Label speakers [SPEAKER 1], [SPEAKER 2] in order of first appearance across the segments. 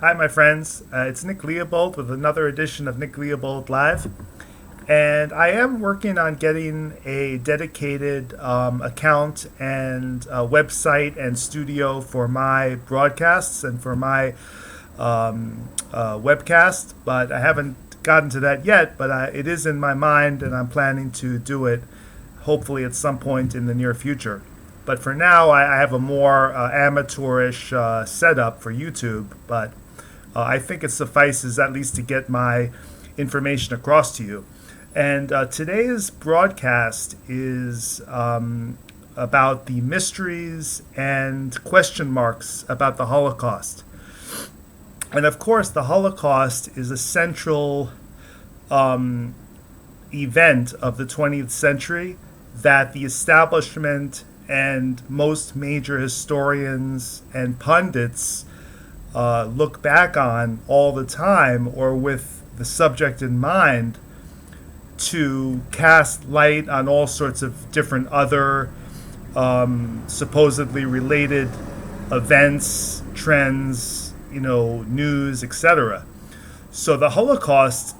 [SPEAKER 1] Hi, my friends. It's Nic Leobold with another edition of Nic Leobold Live. And I am working on getting a dedicated account and website and studio for my broadcasts and for my webcast, but I haven't gotten to that yet. But it is in my mind, and I'm planning to do it hopefully at some point in the near future. But for now, I have a more amateurish setup for YouTube, but I think it suffices at least to get my information across to you. And today's broadcast is about the mysteries and question marks about the Holocaust. And of course, the Holocaust is a central event of the 20th century that the establishment and most major historians and pundits look back on all the time, or with the subject in mind, to cast light on all sorts of different other supposedly related events, trends, news, etc. So the Holocaust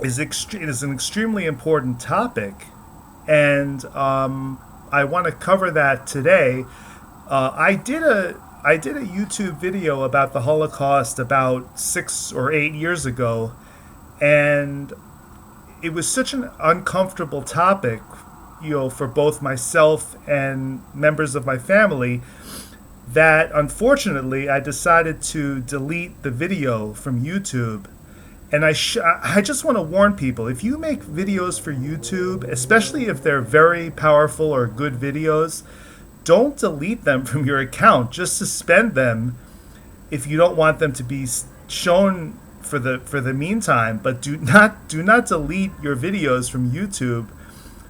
[SPEAKER 1] is an extremely important topic, and I want to cover that today. I did a YouTube video about the Holocaust about 6 or 8 years ago, and it was such an uncomfortable topic, for both myself and members of my family, that unfortunately I decided to delete the video from YouTube. And I just want to warn people, if you make videos for YouTube, especially if they're very powerful or good videos, don't delete them from your account. Just suspend them if you don't want them to be shown for the meantime. But do not delete your videos from YouTube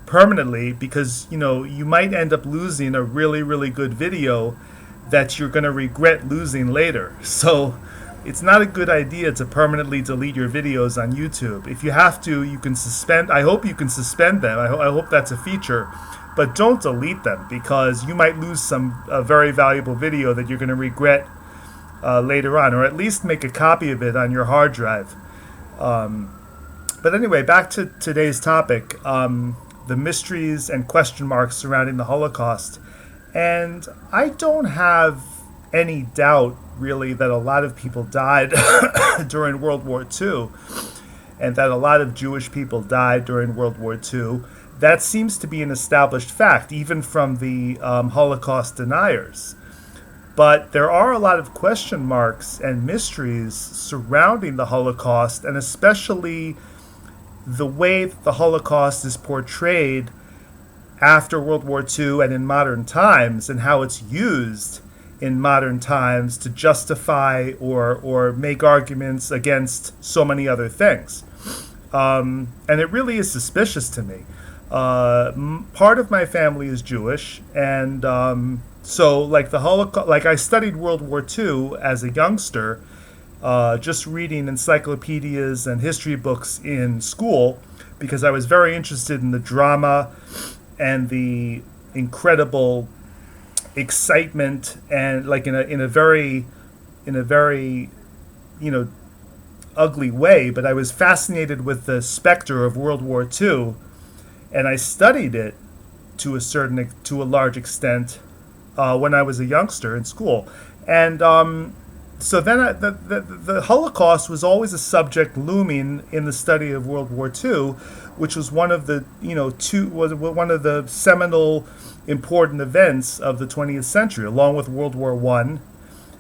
[SPEAKER 1] permanently, because you might end up losing a really, really good video that you're going to regret losing later. So it's not a good idea to permanently delete your videos on YouTube. If you have to, you can suspend. I hope you can suspend them. I hope that's a feature. But don't delete them, because you might lose a very valuable video that you're going to regret later on, or at least make a copy of it on your hard drive. But anyway, back to today's topic, the mysteries and question marks surrounding the Holocaust. And I don't have any doubt, really, that a lot of people died during World War II, and that a lot of Jewish people died during World War II. That seems to be an established fact, even from the Holocaust deniers. But there are a lot of question marks and mysteries surrounding the Holocaust, and especially the way that the Holocaust is portrayed after World War II and in modern times, and how it's used in modern times to justify or make arguments against so many other things. And it really is suspicious to me. Part of my family is Jewish, and so like the Holocaust, like I studied World War II as a youngster, just reading encyclopedias and history books in school, because I was very interested in the drama and the incredible excitement, and like in a very ugly way, but I was fascinated with the specter of World War II, and I studied it to a large extent when I was a youngster in school. And so then the Holocaust was always a subject looming in the study of World War II, which was one of the one of the seminal important events of the 20th century, along with World War I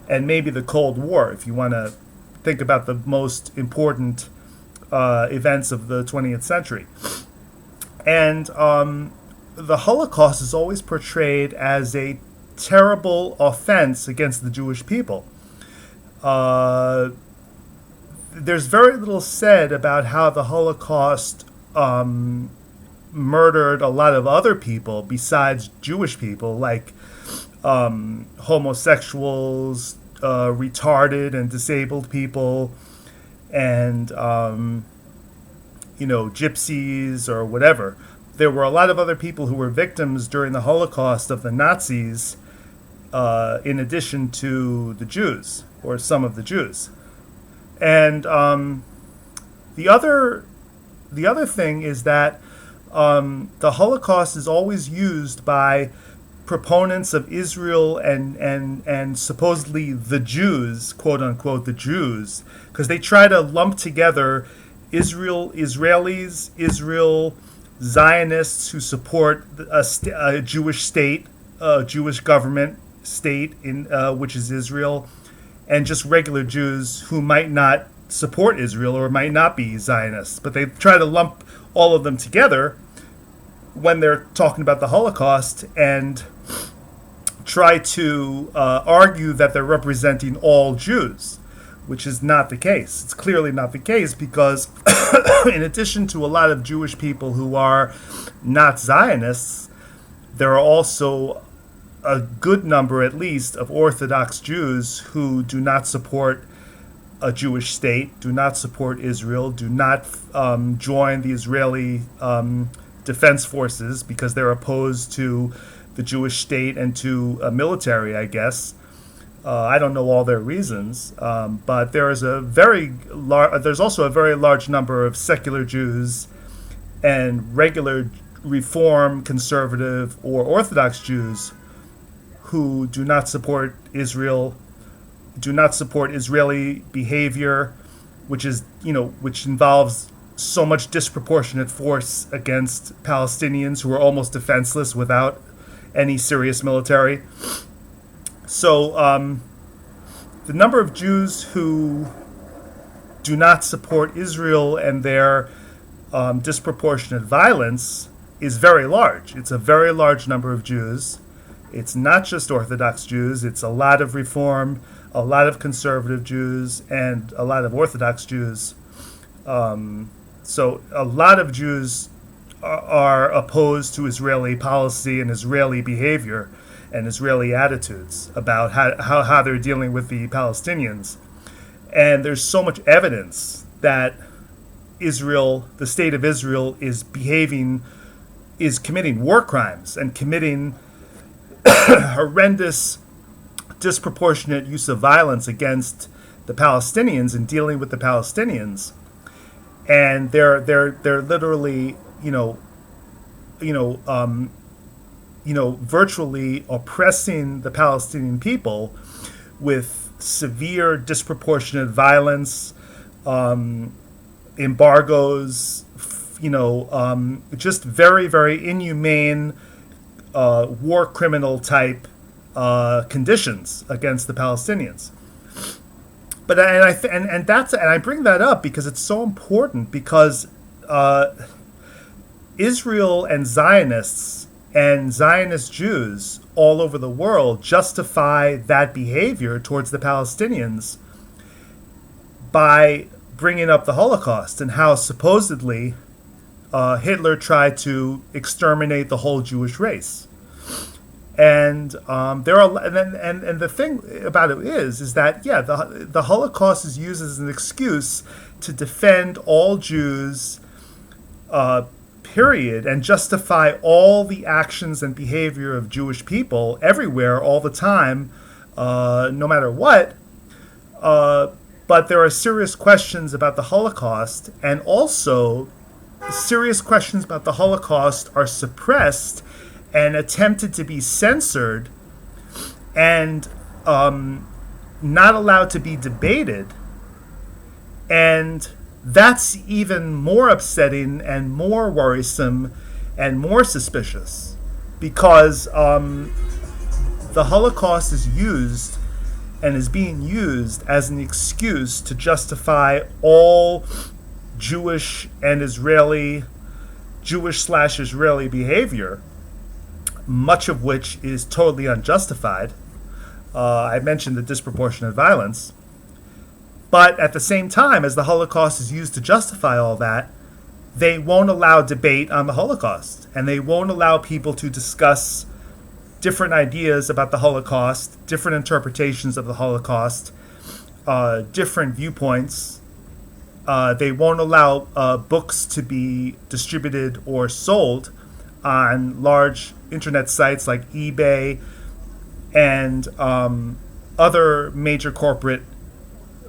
[SPEAKER 1] and maybe the Cold War, if you want to think about the most important events of the 20th century. And the Holocaust is always portrayed as a terrible offense against the Jewish people. There's very little said about how the Holocaust murdered a lot of other people besides Jewish people, like homosexuals, retarded and disabled people, and gypsies or whatever. There were a lot of other people who were victims during the Holocaust of the Nazis, in addition to the Jews, or some of the Jews. And the other thing is that the Holocaust is always used by proponents of Israel and supposedly the Jews, quote unquote, the Jews, because they try to lump together Israelis, Israel, Zionists who support a Jewish state, a Jewish government state in which is Israel, and just regular Jews who might not support Israel or might not be Zionists. But they try to lump all of them together when they're talking about the Holocaust and try to argue that they're representing all Jews, which is not the case. It's clearly not the case because in addition to a lot of Jewish people who are not Zionists, there are also a good number, at least, of Orthodox Jews who do not support a Jewish state, do not support Israel, do not join the Israeli defense forces because they're opposed to the Jewish state and to a military, I guess. I don't know all their reasons, but there's also a very large number of secular Jews and regular Reform, conservative, or Orthodox Jews who do not support Israel, do not support Israeli behavior, which involves so much disproportionate force against Palestinians who are almost defenseless without any serious military. So the number of Jews who do not support Israel and their disproportionate violence is very large. It's a very large number of Jews. It's not just Orthodox Jews. It's a lot of Reform, a lot of conservative Jews, and a lot of Orthodox Jews. So a lot of Jews are opposed to Israeli policy and Israeli behavior and Israeli attitudes about how they're dealing with the Palestinians. And there's so much evidence that Israel, the state of Israel, is committing war crimes and committing horrendous, disproportionate use of violence against the Palestinians and dealing with the Palestinians. And they're literally, virtually oppressing the Palestinian people with severe, disproportionate violence, embargoes, just very, very inhumane, war criminal type conditions against the Palestinians. But I bring that up because it's so important, because Israel and Zionists and Zionist Jews all over the world justify that behavior towards the Palestinians by bringing up the Holocaust and how supposedly Hitler tried to exterminate the whole Jewish race. And the thing about it is that the Holocaust is used as an excuse to defend all Jews, period, and justify all the actions and behavior of Jewish people everywhere, all the time, no matter what. But there are serious questions about the Holocaust, and also serious questions about the Holocaust are suppressed and attempted to be censored and not allowed to be debated. And that's even more upsetting and more worrisome and more suspicious, because the Holocaust is used and is being used as an excuse to justify all Jewish and Jewish/Israeli behavior, much of which is totally unjustified. I mentioned the disproportionate violence. But at the same time, as the Holocaust is used to justify all that, they won't allow debate on the Holocaust, and they won't allow people to discuss different ideas about the Holocaust, different interpretations of the Holocaust, different viewpoints. They won't allow books to be distributed or sold on large internet sites like eBay and other major corporate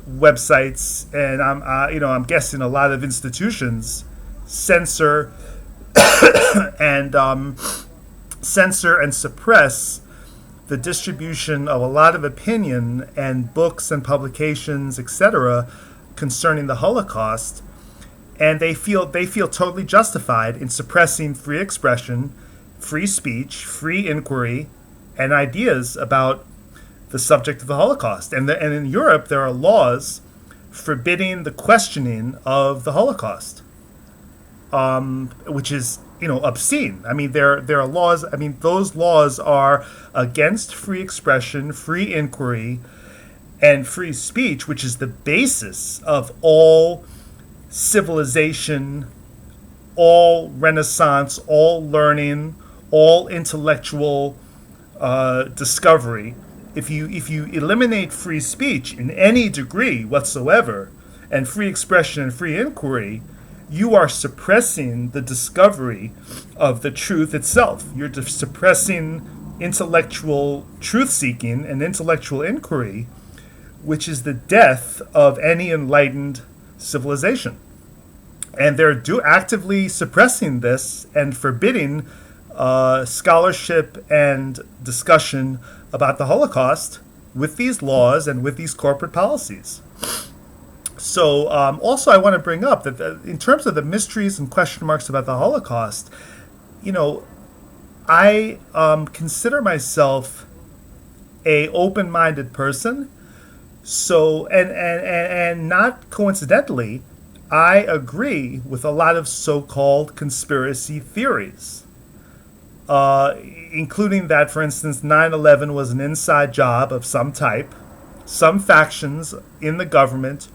[SPEAKER 1] websites, and I'm guessing a lot of institutions censor and censor and suppress the distribution of a lot of opinion and books and publications, etc., concerning the Holocaust, and they feel totally justified in suppressing free expression, free speech, free inquiry, and ideas about the subject of the Holocaust. And in Europe, there are laws forbidding the questioning of the Holocaust, which is obscene. I mean, there are laws. I mean, those laws are against free expression, free inquiry, and free speech, which is the basis of all civilization, all Renaissance, all learning, all intellectual discovery. If you eliminate free speech in any degree whatsoever, and free expression and free inquiry, you are suppressing the discovery of the truth itself. You're suppressing intellectual truth-seeking and intellectual inquiry, which is the death of any enlightened civilization. And they're actively suppressing this and forbidding scholarship and discussion about the Holocaust with these laws and with these corporate policies. So also I want to bring up that in terms of the mysteries and question marks about the Holocaust, I consider myself a open-minded person. So and not coincidentally, I agree with a lot of so-called conspiracy theories, including that, for instance, 9/11 was an inside job of some type. Some factions in the government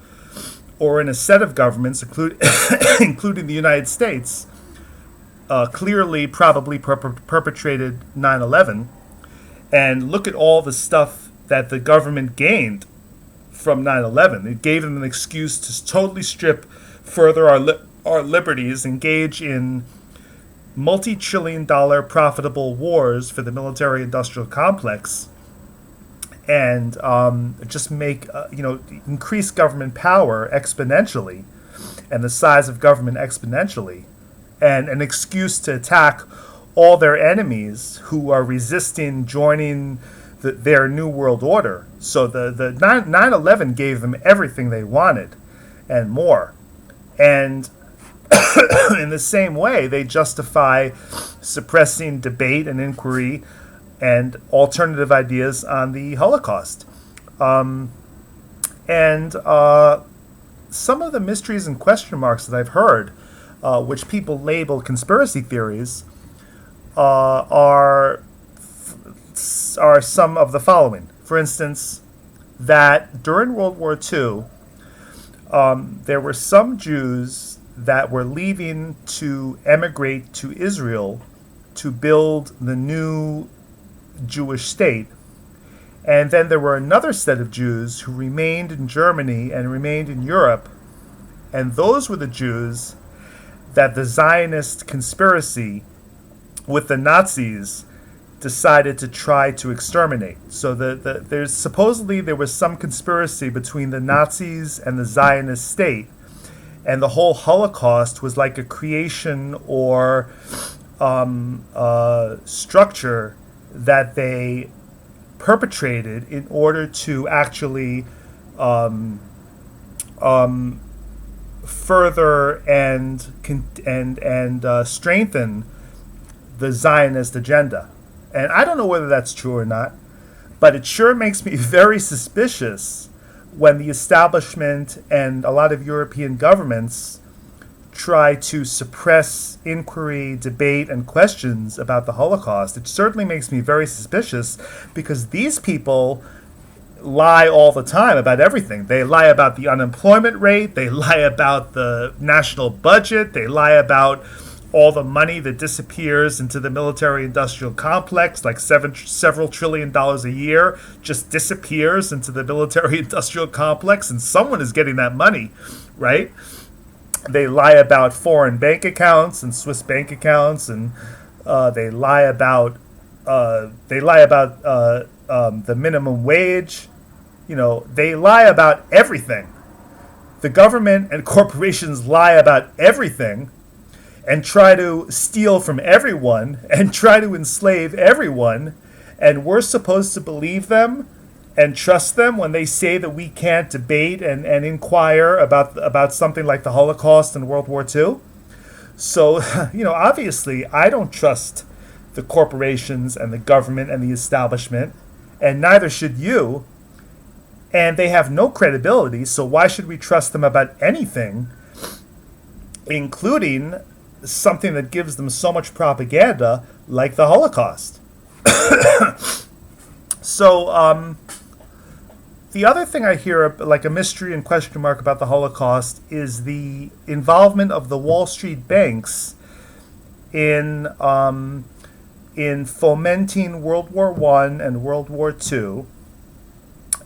[SPEAKER 1] or in a set of governments, including the United States, clearly probably perpetrated 9/11. And look at all the stuff that the government gained from 9/11. It gave them an excuse to totally strip further our liberties, engage in multi-trillion-dollar profitable wars for the military-industrial complex, and just make increase government power exponentially, and the size of government exponentially, and an excuse to attack all their enemies who are resisting joining their new world order. So the 9/11 gave them everything they wanted and more. And in the same way, they justify suppressing debate and inquiry and alternative ideas on the Holocaust. And some of the mysteries and question marks that I've heard, which people label conspiracy theories, are some of the following. For instance, that during World War II, there were some Jews that were leaving to emigrate to Israel to build the new Jewish state. And then there were another set of Jews who remained in Germany and remained in Europe. And those were the Jews that the Zionist conspiracy with the Nazis decided to try to exterminate. So there's supposedly there was some conspiracy between the Nazis and the Zionist state, and the whole Holocaust was like a creation or structure that they perpetrated in order to actually further and strengthen the Zionist agenda. And I don't know whether that's true or not, but it sure makes me very suspicious when the establishment and a lot of European governments try to suppress inquiry, debate, and questions about the Holocaust. It certainly makes me very suspicious because these people lie all the time about everything. They lie about the unemployment rate, they lie about the national budget, they lie about all the money that disappears into the military-industrial complex, like several trillion dollars a year, just disappears into the military-industrial complex, and someone is getting that money, right? They lie about foreign bank accounts and Swiss bank accounts, and they lie about the minimum wage. They lie about everything. The government and corporations lie about everything and try to steal from everyone and try to enslave everyone. And we're supposed to believe them and trust them when they say that we can't debate and inquire about something like the Holocaust and World War II. So, obviously, I don't trust the corporations and the government and the establishment, and neither should you. And they have no credibility, so why should we trust them about anything, including something that gives them so much propaganda like the Holocaust? So, the other thing I hear, like a mystery and question mark about the Holocaust, is the involvement of the Wall Street banks in fomenting World War I and World War II,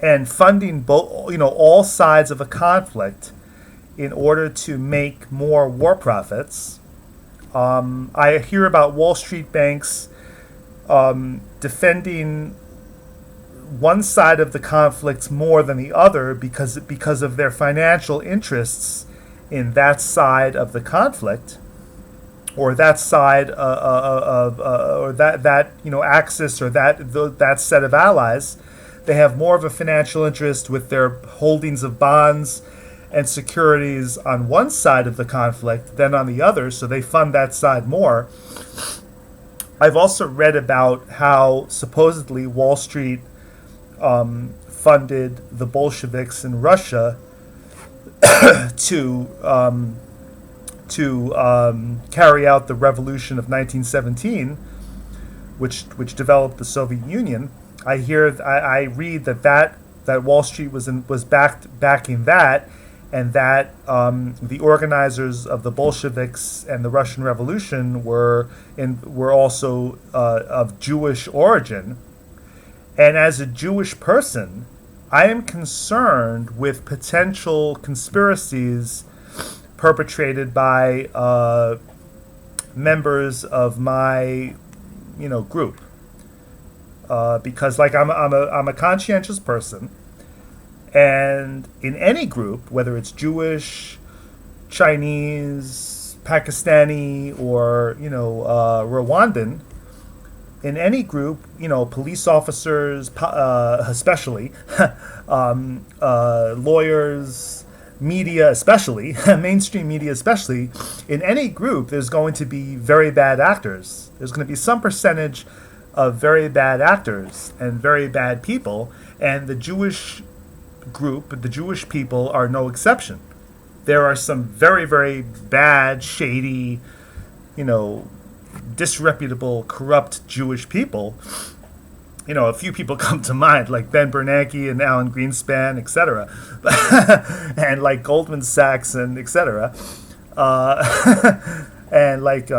[SPEAKER 1] and funding all sides of a conflict in order to make more war profits. I hear about Wall Street banks defending one side of the conflict more than the other because of their financial interests in that side of the conflict, or that side or that axis, or that set of allies. They have more of a financial interest with their holdings of bonds and securities on one side of the conflict than on the other, so they fund that side more. I've also read about how supposedly Wall Street funded the Bolsheviks in Russia to carry out the revolution of 1917, which developed the Soviet Union. I read that Wall Street was backing that, and that the organizers of the Bolsheviks and the Russian Revolution were also of Jewish origin. And as a Jewish person, I am concerned with potential conspiracies perpetrated by members of my group. Because I'm a conscientious person, and in any group, whether it's Jewish, Chinese, Pakistani, or Rwandan, in any group, police officers, especially, lawyers, media, especially, mainstream media, especially, in any group, there's going to be very bad actors. There's going to be some percentage of very bad actors and very bad people, and the Jewish group, the Jewish people, are no exception. There are some very, very bad, shady, disreputable, corrupt Jewish people. A few people come to mind, like Ben Bernanke and Alan Greenspan, etc., and like Goldman Sachs and etc., and like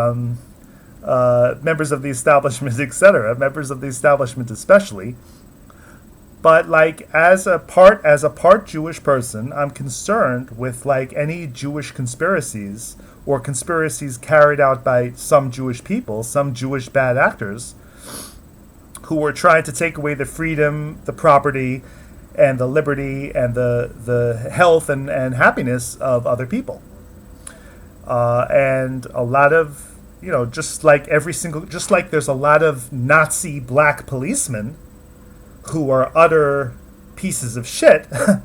[SPEAKER 1] members of the establishment, etc., members of the establishment especially. But like as a part Jewish person, I'm concerned with like any Jewish conspiracies or conspiracies carried out by some Jewish people, some Jewish bad actors, who are trying to take away the freedom, the property, and the liberty, and the health and happiness of other people. And a lot of, just like there's a lot of Nazi black policemen who are utter pieces of shit, and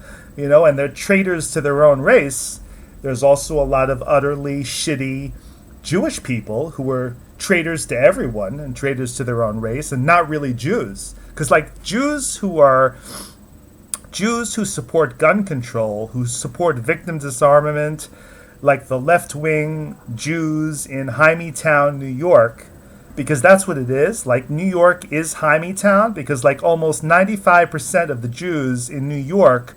[SPEAKER 1] they're traitors to their own race. There's also a lot of utterly shitty Jewish people who are traitors to everyone and traitors to their own race, and not really Jews. Because like Jews who support gun control, who support victim disarmament, like the left-wing Jews in Hymietown, New York, because that's what it is. Like, New York is Hymietown, because like almost 95% of the Jews in New York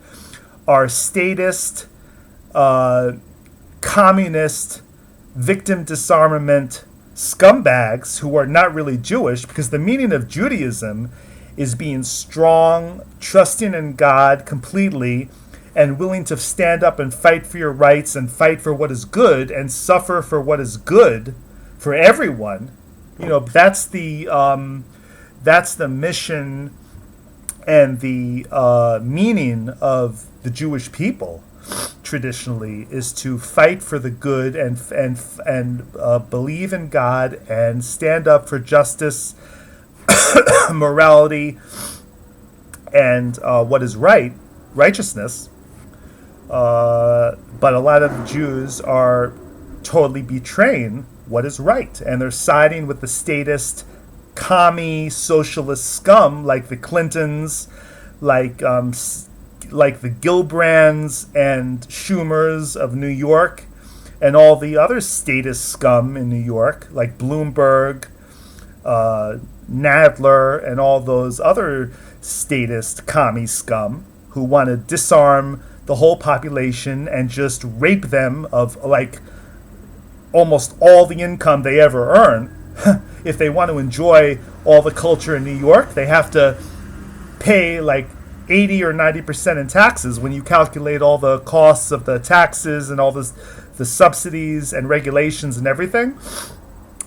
[SPEAKER 1] are statist, communist, victim disarmament scumbags who are not really Jewish, because the meaning of Judaism is being strong, trusting in God completely, and willing to stand up and fight for your rights and fight for what is good and suffer for what is good for everyone. That's the mission And the meaning of the Jewish people traditionally is to fight for the good and believe in God and stand up for justice, morality, and what is right, righteousness. But a lot of Jews are totally betraying what is right, and they're siding with the statist, commie, socialist scum like the Clintons, like the Gilbrands and Schumers of New York, and all the other statist scum in New York, like Bloomberg, Nadler, and all those other statist commie scum who want to disarm the whole population and just rape them of like almost all the income they ever earn. If they want to enjoy all the culture in New York, they have to pay like 80 or 90% in taxes when you calculate all the costs of the taxes and all the subsidies and regulations and everything.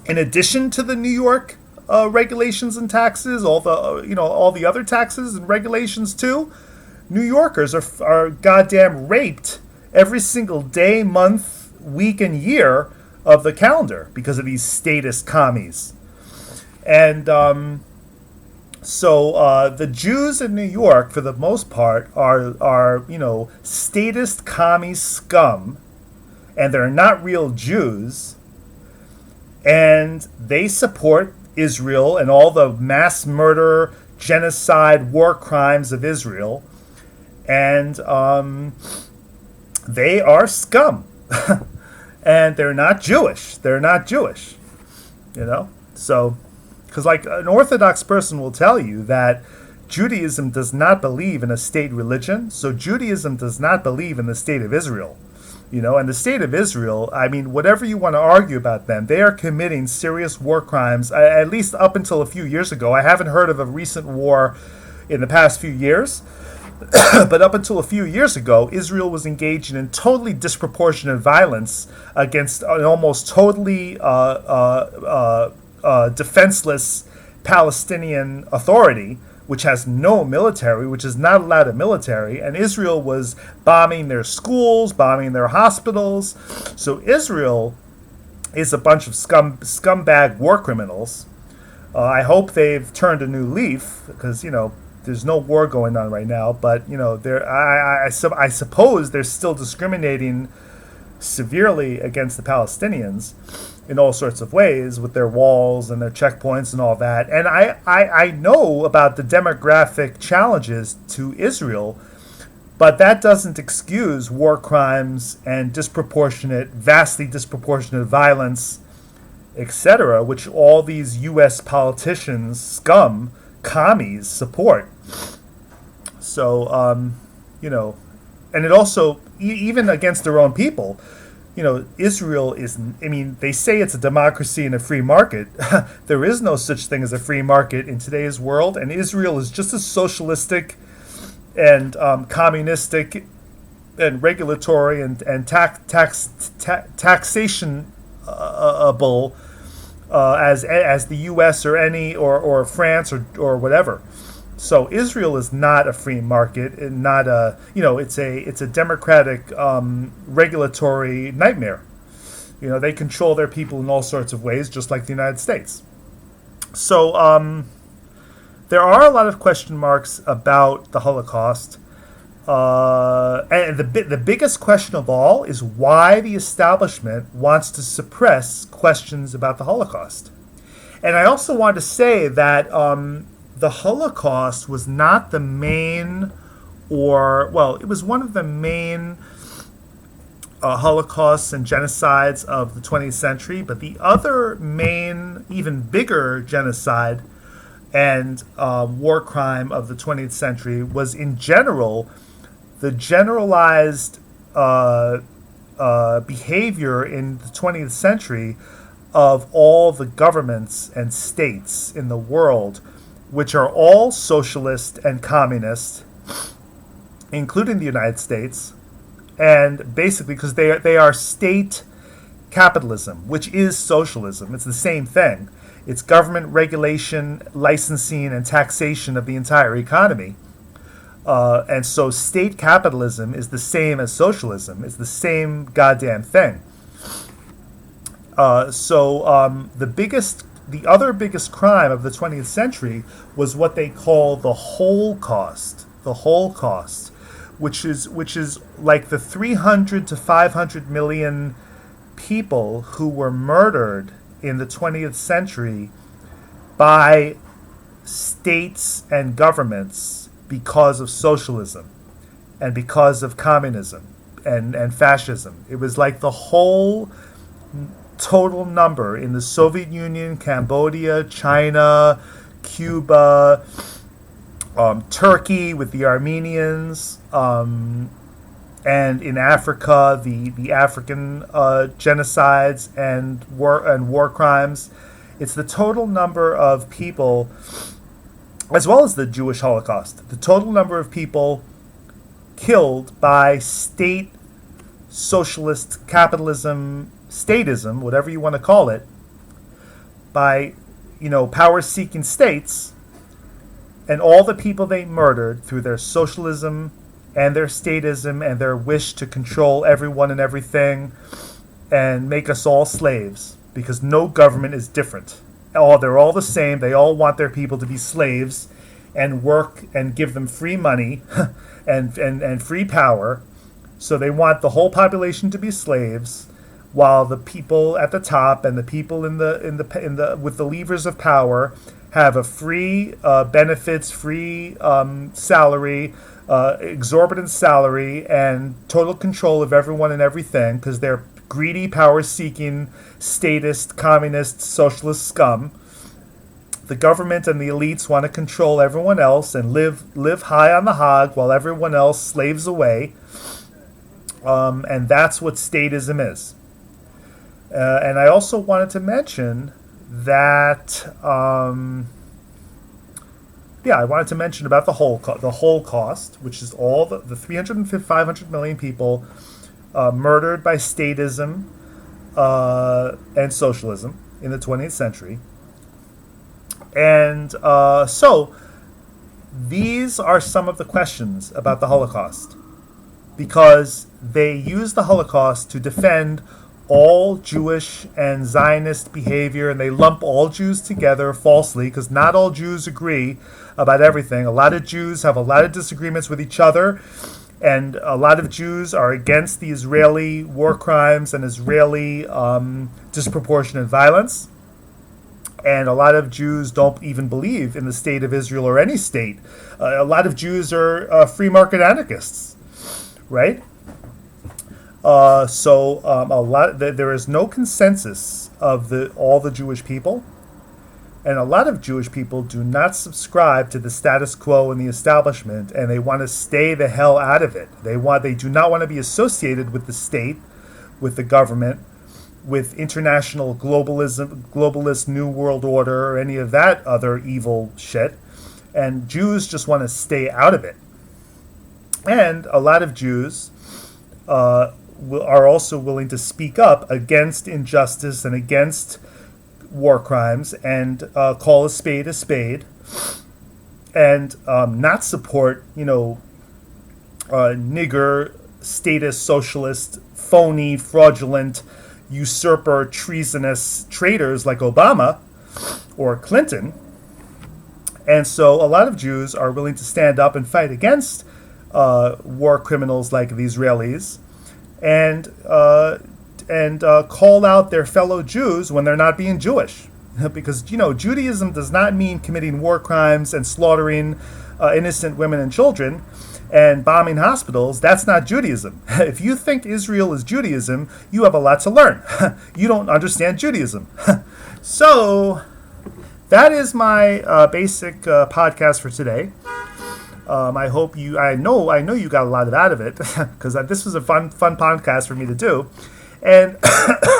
[SPEAKER 1] In addition to the New York regulations and taxes, all the other taxes and regulations too, New Yorkers are goddamn raped every single day, month, week, and year of the calendar because of these statist commies. And so the Jews in New York, for the most part, are statist commie scum, and they're not real Jews, and they support Israel and all the mass murder, genocide, war crimes of Israel, and they are scum. And they're not Jewish. So, because like an Orthodox person will tell you that Judaism does not believe in a state religion, so Judaism does not believe in the state of Israel. And the state of Israel, I mean, whatever you want to argue about them, they are committing serious war crimes, at least up until a few years ago. I haven't heard of a recent war in the past few years, but up until a few years ago, Israel was engaging in totally disproportionate violence against an almost totally defenseless Palestinian authority, which has no military, which is not allowed a military, and Israel was bombing their schools, bombing their hospitals. So Israel is a bunch of scumbag war criminals. I hope they've turned a new leaf, because there's no war going on right now, but I suppose they're still discriminating severely against the Palestinians in all sorts of ways with their walls and their checkpoints and all that. And I know about the demographic challenges to Israel, but that doesn't excuse war crimes and vastly disproportionate violence, etc., which all these U.S. politicians, scum, commies support. So, and it also, even against their own people, Israel is, they say it's a democracy and a free market. There is no such thing as a free market in today's world, and Israel is just as socialistic and communistic and regulatory and taxation as the U.S. or France or whatever. So Israel is not a free market, and not it's a democratic regulatory nightmare. They control their people in all sorts of ways, just like the United States. So there are a lot of question marks about the Holocaust. And the biggest question of all is why the establishment wants to suppress questions about the Holocaust. And I also want to say that the Holocaust was not the main, it was one of the main Holocausts and genocides of the 20th century, but the other main, even bigger genocide and war crime of the 20th century was, in general, the generalized behavior in the 20th century of all the governments and states in the world, which are all socialist and communist, including the United States, and basically because they are state capitalism, which is socialism. It's the same thing. It's government regulation, licensing, and taxation of the entire economy. And so state capitalism is the same as socialism. It's the same goddamn thing. The other biggest crime of the 20th century was what they call the Holocaust. The Holocaust, which is like the 300 to 500 million people who were murdered in the 20th century by states and governments because of socialism and because of communism and fascism. It was like the whole total number in the Soviet Union, Cambodia, China, Cuba, Turkey with the Armenians, and in Africa, the African genocides and war crimes. It's the total number of people, as well as the Jewish Holocaust, the total number of people killed by state socialist capitalism, statism, whatever you want to call it, by, power-seeking states, and all the people they murdered through their socialism and their statism and their wish to control everyone and everything and make us all slaves, because no government is different. They're all the same. They all want their people to be slaves and work and give them free money and free power. So they want the whole population to be slaves, while the people at the top and the people in the with the levers of power have a free benefits, free salary, exorbitant salary, and total control of everyone and everything, because they're greedy, power-seeking, statist, communist, socialist scum. The government and the elites want to control everyone else and live high on the hog while everyone else slaves away. And that's what statism is. And I also wanted to mention that, I wanted to mention about the Holocaust, which is all the 300 to 500 million people murdered by statism and socialism in the 20th century. And so these are some of the questions about the Holocaust, because they use the Holocaust to defend all Jewish and Zionist behavior, and they lump all Jews together falsely, because not all Jews agree about everything. A lot of Jews have a lot of disagreements with each other, and a lot of Jews are against the Israeli war crimes and Israeli disproportionate violence. And a lot of Jews don't even believe in the state of Israel or any state. A lot of Jews are free market anarchists, right? There is no consensus of all the Jewish people, and a lot of Jewish people do not subscribe to the status quo and the establishment, and they want to stay the hell out of it. They do not want to be associated with the state, with the government, with international globalist New World Order, or any of that other evil shit. And Jews just want to stay out of it. And a lot of Jews are also willing to speak up against injustice and against war crimes, and call a spade, and not support, nigger, statist, socialist, phony, fraudulent, usurper, treasonous traitors like Obama or Clinton. And so a lot of Jews are willing to stand up and fight against war criminals like the Israelis, and call out their fellow Jews when they're not being Jewish. Because, Judaism does not mean committing war crimes and slaughtering innocent women and children and bombing hospitals. That's not Judaism. If you think Israel is Judaism, you have a lot to learn. You don't understand Judaism. So that is my basic podcast for today. I know you got a lot out of it, because this was a fun podcast for me to do. And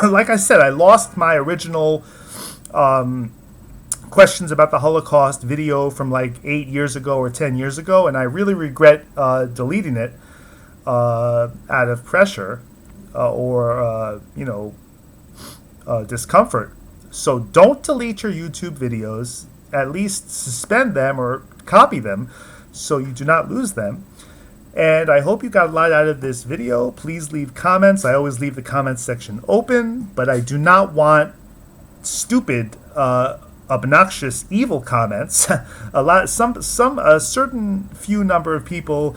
[SPEAKER 1] like I said, I lost my original questions about the Holocaust video from like 8 years ago or 10 years ago, and I really regret deleting it out of pressure or discomfort. So don't delete your YouTube videos. At least suspend them or copy them, so you do not lose them. And I hope you got a lot out of this video. Please leave comments. I always leave the comments section open, but I do not want stupid, obnoxious, evil comments. A certain few number of people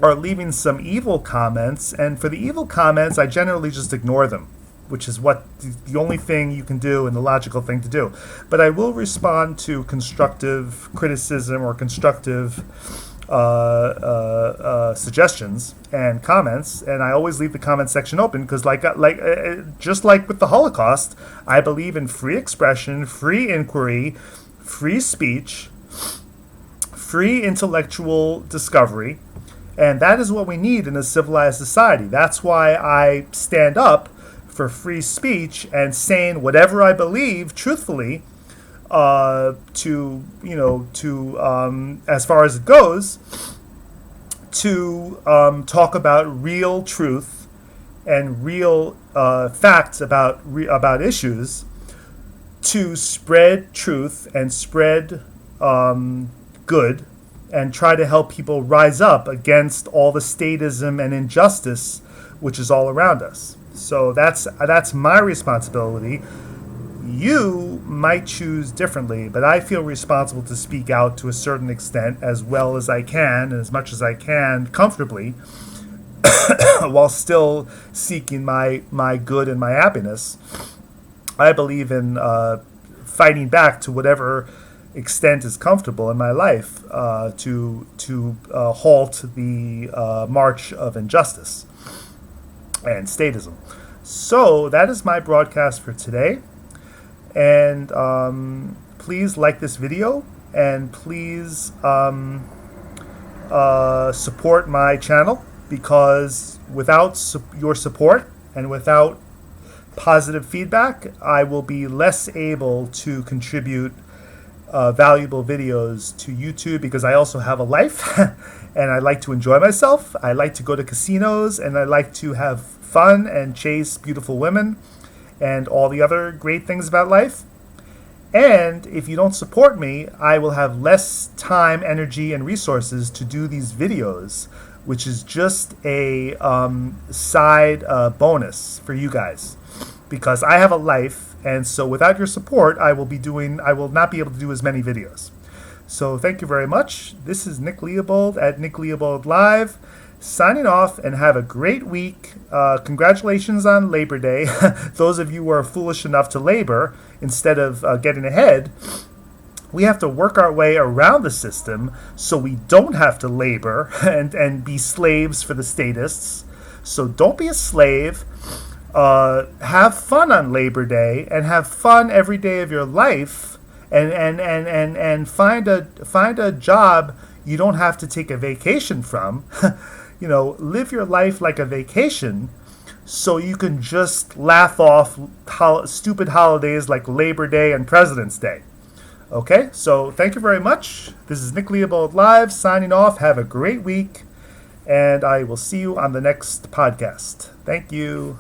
[SPEAKER 1] are leaving some evil comments, and for the evil comments, I generally just ignore them, which is what the only thing you can do and the logical thing to do. But I will respond to constructive criticism or constructive suggestions and comments, and I always leave the comment section open because, just like with the Holocaust, I believe in free expression, free inquiry, free speech, free intellectual discovery, and that is what we need in a civilized society. That's why I stand up for free speech and saying whatever I believe truthfully, as far as it goes, to talk about real truth and real facts about issues, to spread truth and spread good, and try to help people rise up against all the statism and injustice which is all around us. So that's my responsibility. You might choose differently, but I feel responsible to speak out to a certain extent as well as I can, and as much as I can comfortably, while still seeking my good and my happiness. I believe in fighting back to whatever extent is comfortable in my life to halt the march of injustice and statism. So that is my broadcast for today. And please like this video, and please support my channel, because without your support and without positive feedback, I will be less able to contribute valuable videos to YouTube, because I also have a life and I like to enjoy myself. I like to go to casinos, and I like to have fun and chase beautiful women and all the other great things about life. And if you don't support me, I will have less time, energy, and resources to do these videos, which is just a side bonus for you guys, because I have a life, and so without your support, I will not be able to do as many videos. So thank you very much. This is Nic Leobold at Nic Leobold Live, signing off, and have a great week. Congratulations on Labor Day. Those of you who are foolish enough to labor instead of getting ahead, we have to work our way around the system so we don't have to labor and be slaves for the statists. So don't be a slave. Have fun on Labor Day, and have fun every day of your life, and find a job you don't have to take a vacation from. Live your life like a vacation, so you can just laugh off stupid holidays like Labor Day and President's Day. Okay, so thank you very much. This is Nic Leobold Live, signing off. Have a great week, and I will see you on the next podcast. Thank you.